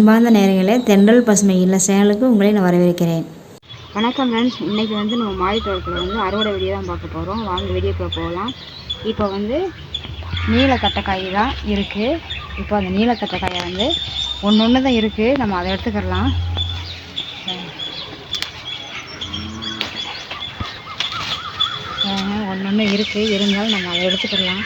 அன்பார்ந்த நேயர்களே, தென்றல் பசுமை இல்ல சேனலுக்கு உங்களை நான் வரவேற்கிறேன். வணக்கம் ஃப்ரெண்ட்ஸ். இன்றைக்கி நம்ம மாடி தோட்டத்தில் அறுவடை வீடியோ தான் பார்க்க போகிறோம். வாங்க வீடியோக்குள்ளே போகலாம். இப்போ நீல தட்டைக்காய் தான் இருக்குது. இப்போ அந்த நீல தட்டைக்காயை ஒன்று தான் இருக்குது. நம்ம அதை எடுத்துக்கலாம். ஒன்று இருக்குது, இருந்தாலும் நம்ம அதை எடுத்துக்கலாம்.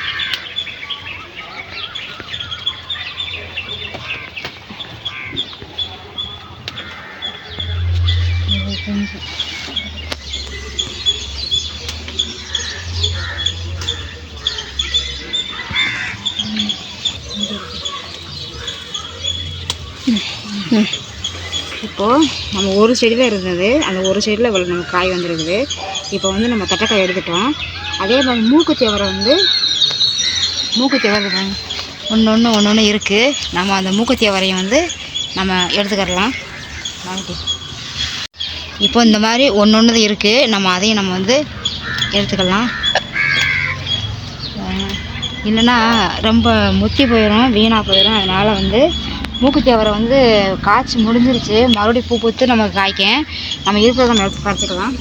இப்போது நம்ம ஒரு செடி தான் இருந்தது. அந்த ஒரு செடியில் இவ்வளோ நம்ம காய் வந்துருக்குது. இப்போ நம்ம தட்டைக்காய் எடுத்துட்டோம். அதே மாதிரி மூக்குத்தி அவரை ஒன்று இருக்குது. நம்ம அந்த மூக்குத்தி அவரையும் நம்ம எடுத்துக்கிடலாம். இப்போ இந்த மாதிரி ஒன்று தான் இருக்குது. நம்ம அதையும் நம்ம எடுத்துக்கலாம். இல்லைன்னா ரொம்ப முத்தி போயிடும், வீணாக போயிடும். அதனால் மூக்குத்தி அவரை காய்ச்சி முடிஞ்சிருச்சு. மறுபடியும் பூ பூத்து நமக்கு காய்க்க நம்ம இருக்கிறத நம்ம எடுத்து பறிச்சிக்கலாம்.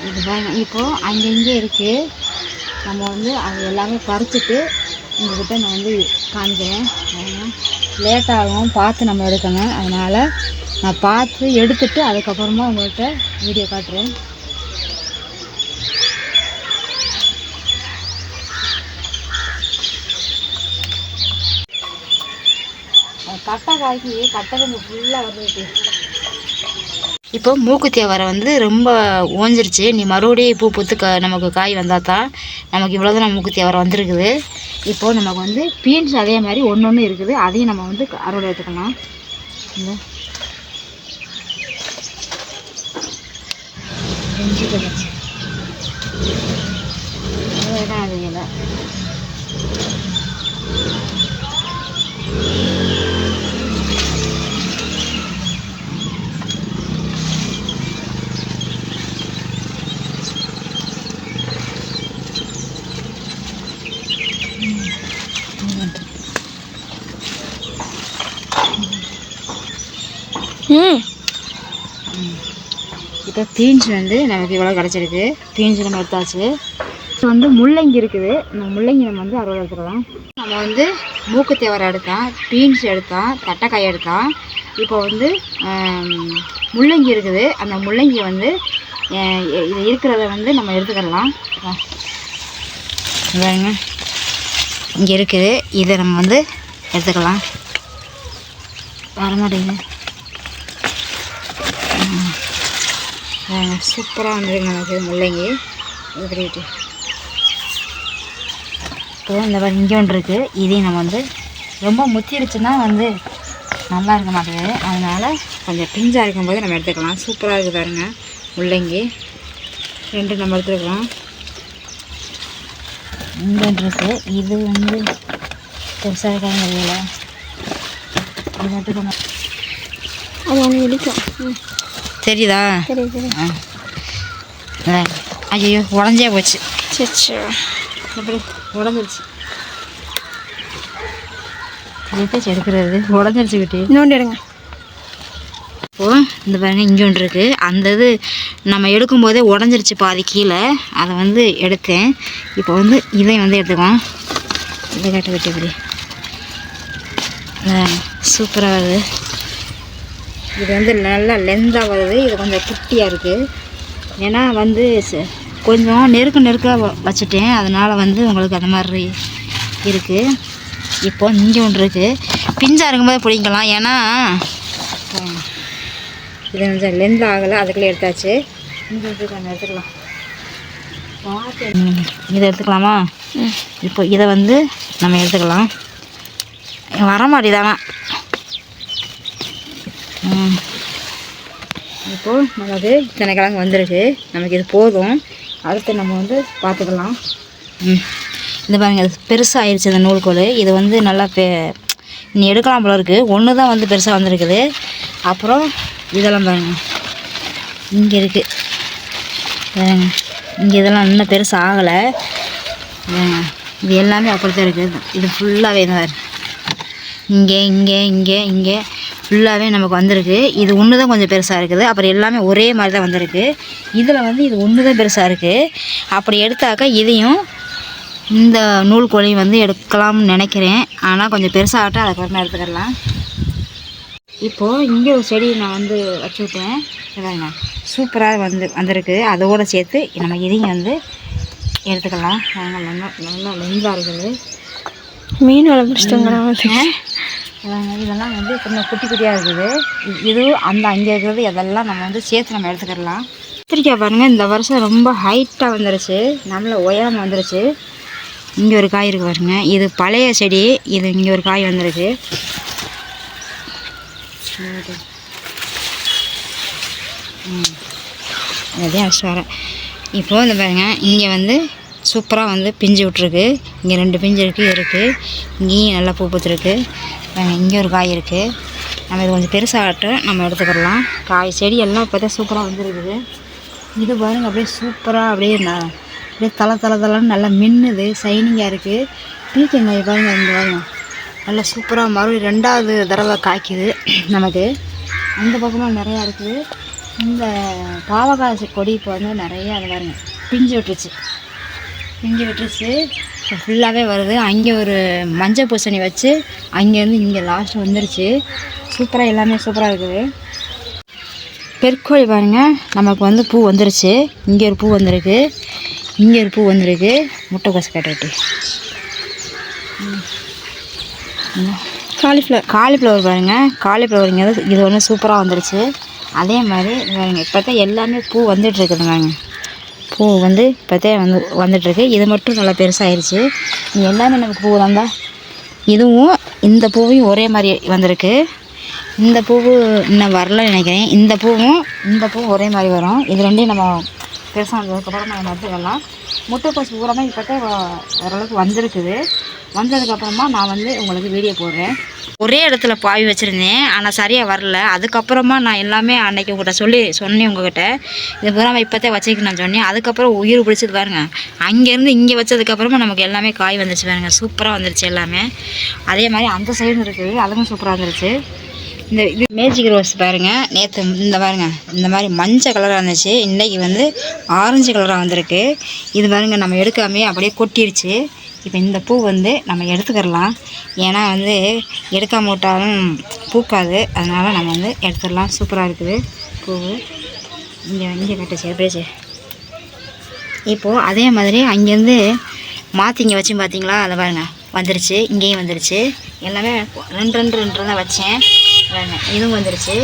இது இப்போது அங்கங்கே இருக்குது. நம்ம அது எல்லாமே பறிச்சுட்டு உங்கள்கிட்ட நான் காமிக்கிறேன். லேட்டாகும், பார்த்து நம்ம எடுக்கணும். அதனால் நான் பார்த்து எடுத்துட்டு அதுக்கப்புறமா உங்கள்கிட்ட வீடியோ காட்டுறேன். கட்டைக்காய்க்கு கட்டை கொஞ்சம் ஃபுல்லாக வருது. இப்போ மூக்குத்தி அவரை ரொம்ப ஓஞ்சிருச்சு. நீ மறுபடியும் பூ பூத்து நமக்கு காய் வந்தால் தான் நமக்கு இவ்வளோ தான் மூக்குத்தி அவரை வந்துருக்குது. இப்போது நமக்கு பீன்ஸ் அதே மாதிரி ஒன்று இருக்குது. அதையும் நம்ம அறுவடை எடுத்துக்கலாம். அதுதான் இப்போ பீன்ஸ் நமக்கு இவ்வளோ கிடச்சிருக்கு. பீன்ஸ் நம்ம எடுத்தாச்சு. இப்போ முள்ளங்கி இருக்குது. நம்ம முள்ளங்கி நம்ம அறுவடை எடுத்துக்கலாம். நம்ம மூக்குத்தி அவரை எடுத்தோம், பீன்ஸ் எடுத்தோம், தட்டைக்காய் எடுத்தோம். இப்போ முள்ளங்கி இருக்குது. அந்த முள்ளங்கி இது இருக்கிறத நம்ம எடுத்துக்கலாம். பாருங்க, இங்கே இருக்குது. இதை நம்ம எடுத்துக்கலாம். வரமாட்டேங்குது. சூப்பராக வந்துருக்கு நமக்கு முள்ளங்கி. இப்படிட்டு இப்போ இந்த இங்கே ஒன்று இருக்குது. இதையும் நம்ம ரொம்ப முத்திருச்சுன்னா நல்லா இருக்க மாட்டேங்குது. அதனால் கொஞ்சம் பிஞ்சாக இருக்கும்போது நம்ம எடுத்துக்கலாம். சூப்பராக இருக்குது பாருங்க முள்ளங்கி. 2 நம்ம எடுத்துக்கலாம். இங்கே இருக்குது. இது பெருசாக இருக்காங்க தெரியல. இது எடுத்துக்கணும். அது ஒன்று இடிக்கும். தெரியுதா? ஐயோ, உடஞ்சே போச்சு. சரி, அப்படி உடஞ்சிருச்சு. எடுக்கிறது உடஞ்சிருச்சு. கிட்டே இன்னொன்று எடுங்க. இப்போது இந்த பாருங்க, இங்கே ஒன்று இருக்குது. அந்த இது நம்ம எடுக்கும்போதே உடஞ்சிருச்சு பாதி கீழே. அதை எடுத்தேன். இப்போ இதை எடுத்துக்குவோம். இதை கட்ட வெட்டி இப்படி சூப்பராக வருது. இது நல்லா லெந்தாக வருது. இது கொஞ்சம் குட்டியாக இருக்குது. ஏன்னா கொஞ்சம் நெருக்க வச்சுட்டேன். அதனால் உங்களுக்கு அந்த மாதிரி இருக்குது. இப்போ இங்கே ஒன்று இருக்குது. பிஞ்சாக இருக்கும்போது பிடிக்கலாம். ஏன்னா இது கொஞ்சம் லெந்த் ஆகலை. அதுக்குள்ளே எடுத்தாச்சு. இங்கே கொஞ்சம் எடுத்துக்கலாம். இதை எடுத்துக்கலாமா? இப்போ இதை நம்ம எடுத்துக்கலாம். வரமாட்டேதானா? இப்போது நமக்கு இத்தனை கிழங்கு வந்திருக்கு. நமக்கு இது போதும். அடுத்து நம்ம பார்த்துக்கலாம். இந்த பாருங்க, அது பெருசாக ஆயிடுச்சு. இந்த நூல்கோல் இது நல்லா நீ எடுக்கலாம் போல இருக்குது. ஒன்று தான் பெருசாக வந்திருக்குது. அப்புறம் இதெல்லாம் பாருங்க, இங்கே இருக்குது. இங்கே இதெல்லாம் இன்னும் பெருசாக ஆகலை. இது எல்லாமே அப்படித்தான் இருக்குது. இது ஃபுல்லாகவே தான் இங்கே இங்கே இங்கே இங்கே ஃபுல்லாகவே நமக்கு வந்திருக்கு. இது ஒன்று தான் கொஞ்சம் பெருசாக இருக்குது. அப்புறம் எல்லாமே ஒரே மாதிரி தான் வந்திருக்கு. இதில் வந்து இது ஒன்று தான் பெருசாக இருக்குது. அப்படி எடுத்தாக்கா இதையும் இந்த நூல் கோழியும் வந்து எடுக்கலாம்னு நினைக்கிறேன். ஆனால் கொஞ்சம் பெருசாகட்டும், அதுக்கப்புறமா எடுத்துக்கலாம். இப்போது இங்கே ஒரு செடி நான் வந்து வச்சு விட்டேன். இதாங்க சூப்பராக வந்திருக்கு. அதோடு சேர்த்து நம்ம இதையும் வந்து எடுத்துக்கலாம். நாங்கள் நல்லா லெஞ்சாக இருக்குது. மீன் வலை பிடிச்சிட்டோங்களா? இதெல்லாம் வந்து கொஞ்சம் குட்டி குட்டியாக இருக்குது. இதுவும் அந்த அங்கே இருக்கிறது இதெல்லாம் நம்ம வந்து சேர்த்து நம்ம எடுத்துக்கிடலாம். கத்திரிக்காய் பாருங்கள், இந்த வருஷம் ரொம்ப ஹைட்டாக வந்துருச்சு, நம்மள உயரம் வந்துருச்சு. இங்கே ஒரு காய் இருக்குது பாருங்க, இது பழைய செடி. இது இங்கே ஒரு காய் வந்திருக்கு. அதையும் அடிச்சு வரேன். இப்போது இந்த பாருங்க, இங்கே வந்து சூப்பராக வந்து பிஞ்சு விட்ருக்கு. இங்கே 2 பிஞ்சு இருக்குது. இங்கேயும் நல்லா பூ பூத்துருக்கு. இங்கே ஒரு காய் இருக்குது. நம்ம இது கொஞ்சம் பெருசாகட்டும், நம்ம எடுத்துக்கிடலாம். காய் செடி எல்லாம் இப்போ தான் சூப்பராக வந்துருக்குது. இது பாருங்கள், அப்படியே சூப்பராக அப்படியே தலை நல்லா மின்னுது, ஷைனிங்காக இருக்குது. பீக்கங்காய் பாருங்கள், இந்த பாருங்க நல்லா சூப்பராக மறுபடியும் 2வது தடவை காய்க்குது நமக்கு. அந்த பக்கமாக நிறையா இருக்குது. இந்த பாவக்காய் கொடி இப்போ வந்து நிறையா அது பாருங்க பிஞ்சு விட்டுருச்சு. இப்போ ஃபுல்லாகவே வருது. அங்கே ஒரு மஞ்சள் பூசணி வச்சு அங்கேருந்து இங்கே லாஸ்ட்டு வந்துருச்சு. சூப்பராக எல்லாமே சூப்பராக இருக்குது. பெருக்கோழி பாருங்கள், நமக்கு வந்து பூ வந்துருச்சு. இங்கே ஒரு பூ வந்திருக்கு, இங்கே ஒரு பூ வந்திருக்கு. முட்டைக்கோசு கட்டி காலிஃப்ளவர் பாருங்கள், காலிஃப்ளவருங்க இது ஒன்று சூப்பராக வந்துருச்சு. அதே மாதிரி பாருங்க, இப்போ தான் எல்லாமே பூ வந்துட்டுருக்குது பாருங்க. பூ வந்து இப்போத்தே வந்துட்டுருக்கு. இது மட்டும் நல்லா பெருசாகிடுச்சு. எல்லாமே நமக்கு பூ தான். இதுவும் இந்த பூவையும் ஒரே மாதிரி வந்திருக்கு. இந்த பூவு இன்னும் வரலன்னு நினைக்கிறேன். இந்த பூவும் ஒரே மாதிரி வரும். இது ரெண்டையும் நம்ம பெருசாக வந்ததுக்கப்புறம் நம்ம எடுத்துக்கலாம். முட்டைக்கோசு பூராமல் இப்போத்தே ஓரளவுக்கு வந்திருக்குது. வந்ததுக்கப்புறமா நான் வந்து உங்களுக்கு வீடியோ போடுறேன். ஒரே இடத்துல பாவி வச்சுருந்தேன், ஆனால் சரியாக வரல. அதுக்கப்புறமா நான் எல்லாமே அன்றைக்கி உங்கள்கிட்ட சொன்னேன். உங்கள்கிட்ட இது பூராமல் இப்போத்தே வச்சுக்க நான் சொன்னேன். அதுக்கப்புறம் உயிர் பிடிச்சது பாருங்க. அங்கேருந்து இங்கே வச்சதுக்கப்புறமா நமக்கு எல்லாமே காய் வந்துருச்சு பாருங்க. சூப்பராக வந்துருச்சு எல்லாமே. அதே மாதிரி அந்த சைடு இருக்குது, அதுவும் சூப்பராக வந்துருச்சு. இது மேஜிக் ரோஸ் பாருங்கள், நேற்று இந்த பாருங்கள் இந்த மாதிரி மஞ்சள் கலராக இருந்துச்சு. இன்றைக்கி வந்து ஆரஞ்சு கலராக வந்திருக்கு. இது பாருங்கள், நம்ம எடுக்காமே அப்படியே கொட்டிடுச்சு. இப்போ இந்த பூ வந்து நம்ம எடுத்துக்கிடலாம். ஏன்னா வந்து எடுக்காம விட்டாலும் பூக்காது, அதனால் நம்ம வந்து எடுத்துடலாம். சூப்பராக இருக்குது பூ. இங்கே கட்டுச்சு எப்படியாச்சு. இப்போது அதே மாதிரி அங்கேருந்து மாற்றி இங்கே வச்சு பார்த்தீங்களா, அதை பாருங்கள் வந்துருச்சு. இங்கேயும் வந்துருச்சு. எல்லாமே ரெண்டு தான் வச்சேன் பாருங்க. இதுவும் வந்துருச்சு.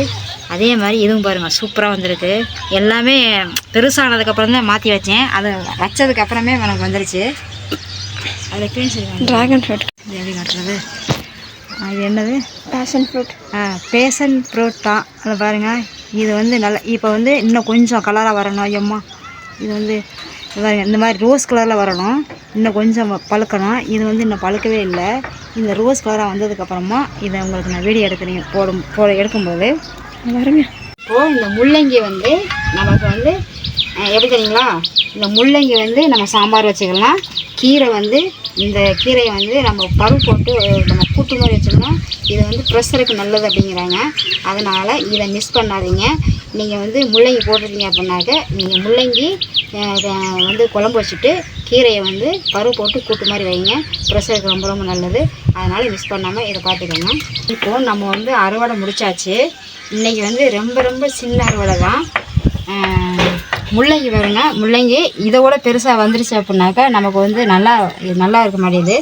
அதே மாதிரி இதுவும் பாருங்கள் சூப்பராக வந்திருக்கு. எல்லாமே பெருசானதுக்கப்புறம் தான் மாற்றி வச்சேன். அதை வச்சதுக்கப்புறமே எனக்கு வந்துருச்சு. அதில் பீன்ஸ் ட்ராகன் ஃப்ரூட் எப்படி காட்டுறது, இது என்னது, பேஷன் ஃப்ரூட். பேஷன் ஃப்ரூட் தான். அதை பாருங்கள், இது வந்து நல்லா இப்போ வந்து இன்னும் கொஞ்சம் கலராக வரணும். ஐயம்மா, இது வந்து இந்த மாதிரி ரோஸ் கலரில் வரணும். இன்னும் கொஞ்சம் பழுக்கணும். இது வந்து இன்னும் பழுக்கவே இல்லை. இந்த ரோஸ் கலராக வந்ததுக்கப்புறமா இதை உங்களுக்கு நான் வீடியோ எடுக்கிறீங்க எடுக்கும்போது பாருங்க. இப்போது இந்த முள்ளங்கி வந்து நமக்கு வந்து எப்படி தெரியுங்களா, இந்த முள்ளங்கி வந்து நம்ம சாம்பார் வச்சுக்கலாம். கீரை வந்து இந்த கீரையை வந்து நம்ம பருப்பு போட்டு நம்ம கூட்டு மாதிரி வச்சோம்னா இது வந்து ப்ரெஷருக்கு நல்லது அப்படிங்கிறாங்க. அதனால் இதை மிஸ் பண்ணாதீங்க. நீங்கள் வந்து முள்ளங்கி போட்டிருக்கீங்க அப்படின்னாக்க நீங்கள் முள்ளங்கி வந்து குழம்பு வச்சுட்டு கீரையை வந்து பருப்பு போட்டு கூட்டு மாதிரி வைங்க. ப்ரெஷருக்கு ரொம்ப ரொம்ப நல்லது. அதனால் மிஸ் பண்ணாமல் இதை பார்த்துக்கோங்க. இப்போது நம்ம வந்து அறுவடை முடிச்சாச்சு. இன்றைக்கி வந்து ரொம்ப ரொம்ப சின்ன அறுவடை தான். முள்ளங்கி பாருங்க, முள்ளங்கி இதோட பெருசாக வந்துருச்சு அப்படின்னாக்கா நமக்கு வந்து நல்லா இருக்க மாட்டேங்குது.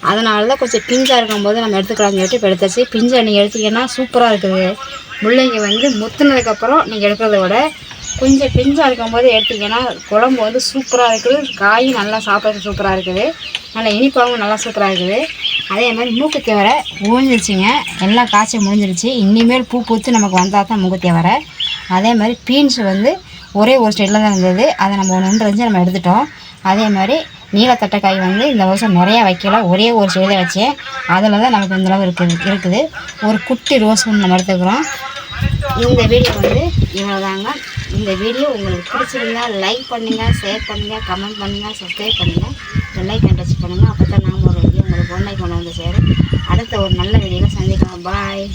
அதனால தான் கொஞ்சம் பிஞ்சாக இருக்கும்போது நம்ம எடுத்துக்கலாம்னு சொல்லிட்டு இப்போ எடுத்தாச்சு. பிஞ்சை நீங்கள் எடுத்தீங்கன்னா சூப்பராக இருக்குது. முள்ளங்கி வந்து முத்துனதுக்கப்புறம் நீங்கள் எடுக்கிறத விட கொஞ்சம் பிஞ்சாக இருக்கும்போது எடுத்திங்கன்னா குழம்பு வந்து சூப்பராக இருக்குது. காய் நல்லா சாப்பிட்றது சூப்பராக இருக்குது. நல்லா இனிப்பாகவும் நல்லா சூப்பராக இருக்குது. அதே மாதிரி மூக்குத்தி வரை முடிஞ்சிருச்சுங்க. எல்லாம் காய்ச்சி முடிஞ்சிருச்சு. இனிமேல் பூ பூத்து நமக்கு வந்தால் தான் மூக்குத்தி வரை. அதே மாதிரி பீன்ஸ் வந்து ஒரே ஒரு ஸ்டைலில் தான் இருந்தது. அதை நம்ம ஒன்று வச்சு நம்ம எடுத்துட்டோம். அதே மாதிரி நீலத்தட்டைக்காய் வந்து இந்த வருஷம் நிறையா வைக்கல, ஒரே ஒரு ஸ்டைலில் வச்சேன். அதில் தான் நமக்கு இந்தளவு இருக்குது. ஒரு குட்டி ரோஸ் ஒன்று நம்ம எடுத்துக்கிறோம். இந்த வீடியோ வந்து இவ்வளோதாங்க. இந்த வீடியோ உங்களுக்கு பிடிச்சிருந்தா லைக் பண்ணுங்கள், ஷேர் பண்ணுங்கள், கமெண்ட் பண்ணுங்கள், சப்ஸ்கிரைப் பண்ணுங்கள், பெல் ஐக்கான் டச் பண்ணுங்கள். அப்போ தான் நாம் ஒரு வீடியோ உங்களுக்கு ஒன்றைக்கு கொண்டு வந்து சேரும். அடுத்த ஒரு நல்ல வீடியோவில் சந்திக்கலாம். பாய்.